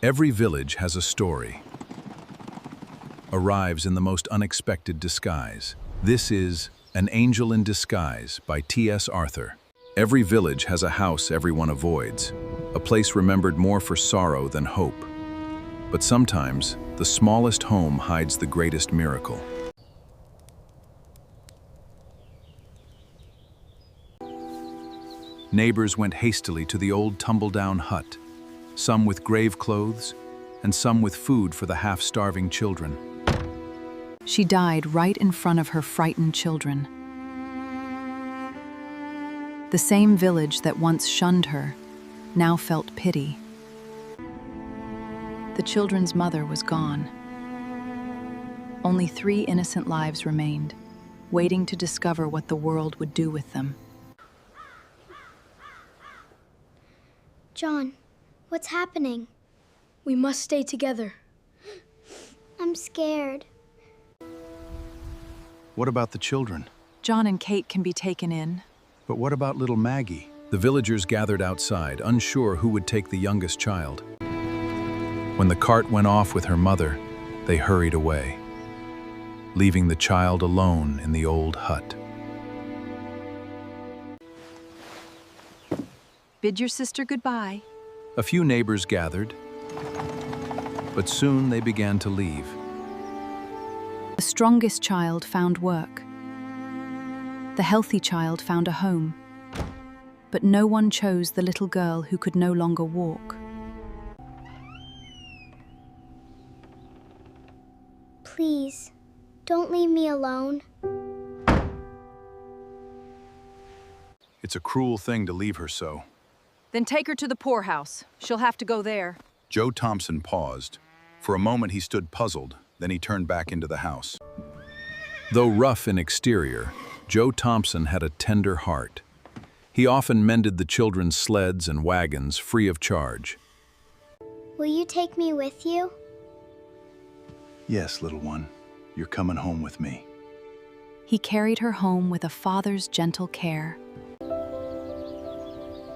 Every village has a story. Arrives in the most unexpected disguise. This is An Angel in Disguise by T.S. Arthur. Every village has a house everyone avoids, a place remembered more for sorrow than hope. But sometimes, the smallest home hides the greatest miracle. Neighbors went hastily to the old tumble-down hut, some with grave clothes, and some with food for the half-starving children. She died right in front of her frightened children. The same village that once shunned her now felt pity. The children's mother was gone. Only 3 innocent lives remained, waiting to discover what the world would do with them. John, what's happening? We must stay together. I'm scared. What about the children? John and Kate can be taken in. But what about little Maggie? The villagers gathered outside, unsure who would take the youngest child. When the cart went off with her mother, they hurried away, leaving the child alone in the old hut. Bid your sister goodbye. A few neighbors gathered, but soon they began to leave. The strongest child found work. The healthy child found a home. But no one chose the little girl who could no longer walk. Please, don't leave me alone. It's a cruel thing to leave her so. Then take her to the poorhouse. She'll have to go there. Joe Thompson paused. For a moment he stood puzzled, then he turned back into the house. Though rough in exterior, Joe Thompson had a tender heart. He often mended the children's sleds and wagons free of charge. Will you take me with you? Yes, little one, you're coming home with me. He carried her home with a father's gentle care.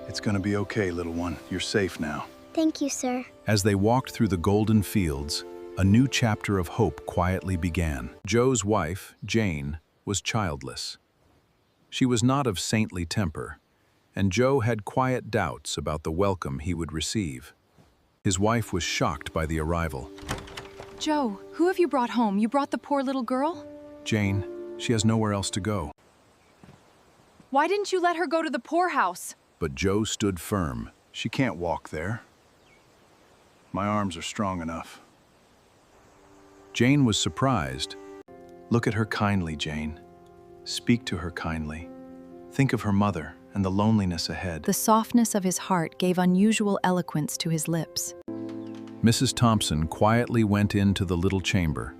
It's gonna be okay, little one. You're safe now. Thank you, sir. As they walked through the golden fields, a new chapter of hope quietly began. Joe's wife, Jane, was childless. She was not of saintly temper, and Joe had quiet doubts about the welcome he would receive. His wife was shocked by the arrival. Joe, who have you brought home? You brought the poor little girl? Jane, she has nowhere else to go. Why didn't you let her go to the poorhouse? But Joe stood firm. She can't walk there. My arms are strong enough. Jane was surprised. Look at her kindly, Jane. Speak to her kindly. Think of her mother and the loneliness ahead. The softness of his heart gave unusual eloquence to his lips. Mrs. Thompson quietly went into the little chamber.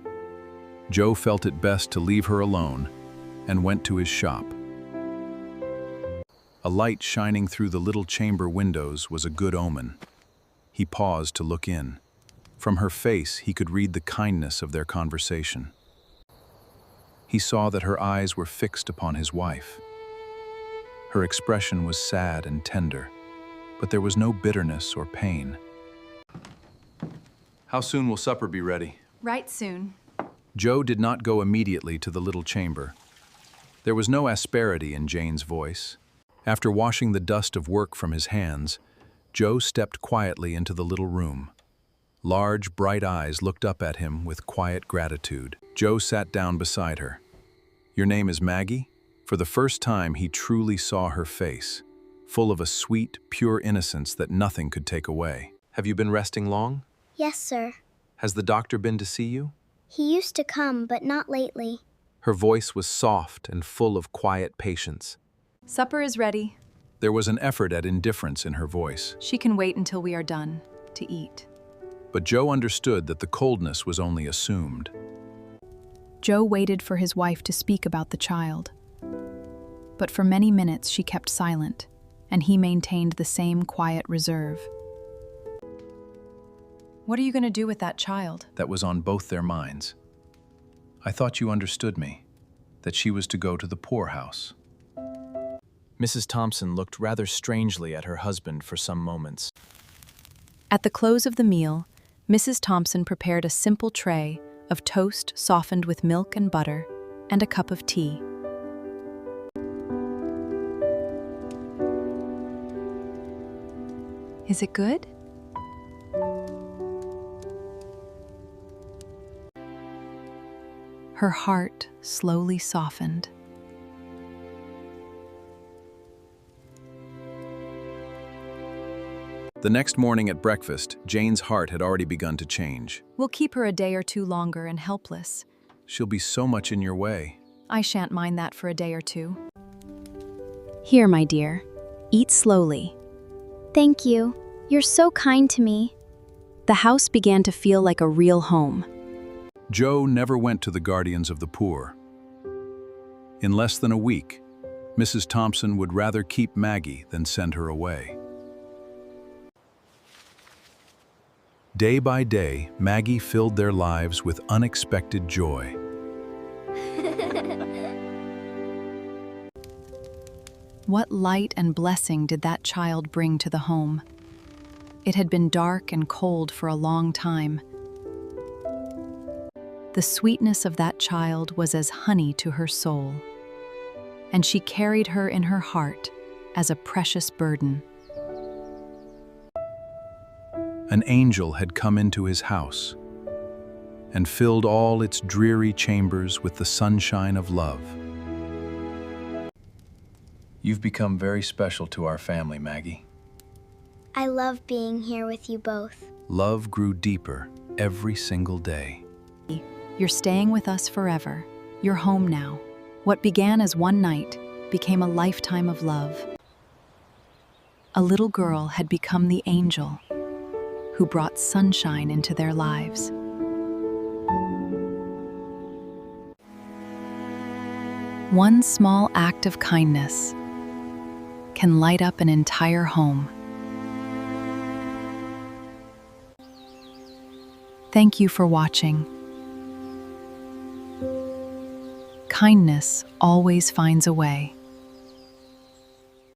Joe felt it best to leave her alone and went to his shop. A light shining through the little chamber windows was a good omen. He paused to look in. From her face, he could read the kindness of their conversation. He saw that her eyes were fixed upon his wife. Her expression was sad and tender, but there was no bitterness or pain. How soon will supper be ready? Right soon. Joe did not go immediately to the little chamber. There was no asperity in Jane's voice. After washing the dust of work from his hands, Joe stepped quietly into the little room. Large, bright eyes looked up at him with quiet gratitude. Joe sat down beside her. "Your name is Maggie?" For the first time, he truly saw her face, full of a sweet, pure innocence that nothing could take away. "Have you been resting long? Yes, sir. Has the doctor been to see you?" He used to come, but not lately. Her voice was soft and full of quiet patience. Supper is ready. There was an effort at indifference in her voice. She can wait until we are done to eat. But Joe understood that the coldness was only assumed. Joe waited for his wife to speak about the child. But for many minutes she kept silent, and he maintained the same quiet reserve. What are you going to do with that child? That was on both their minds. I thought you understood me, that she was to go to the poorhouse. Mrs. Thompson looked rather strangely at her husband for some moments. At the close of the meal, Mrs. Thompson prepared a simple tray of toast softened with milk and butter and a cup of tea. Is it good? Her heart slowly softened. The next morning at breakfast, Jane's heart had already begun to change. We'll keep her a day or two longer and helpless. She'll be so much in your way. I shan't mind that for a day or two. Here, my dear. Eat slowly. Thank you. You're so kind to me. The house began to feel like a real home. Joe never went to the Guardians of the Poor. In less than a week, Mrs. Thompson would rather keep Maggie than send her away. Day by day, Maggie filled their lives with unexpected joy. What light and blessing did that child bring to the home? It had been dark and cold for a long time. The sweetness of that child was as honey to her soul, and she carried her in her heart as a precious burden. An angel had come into his house and filled all its dreary chambers with the sunshine of love. You've become very special to our family, Maggie. I love being here with you both. Love grew deeper every single day. You're staying with us forever. You're home now. What began as one night became a lifetime of love. A little girl had become the angel who brought sunshine into their lives. One small act of kindness can light up an entire home. Thank you for watching. Kindness always finds a way.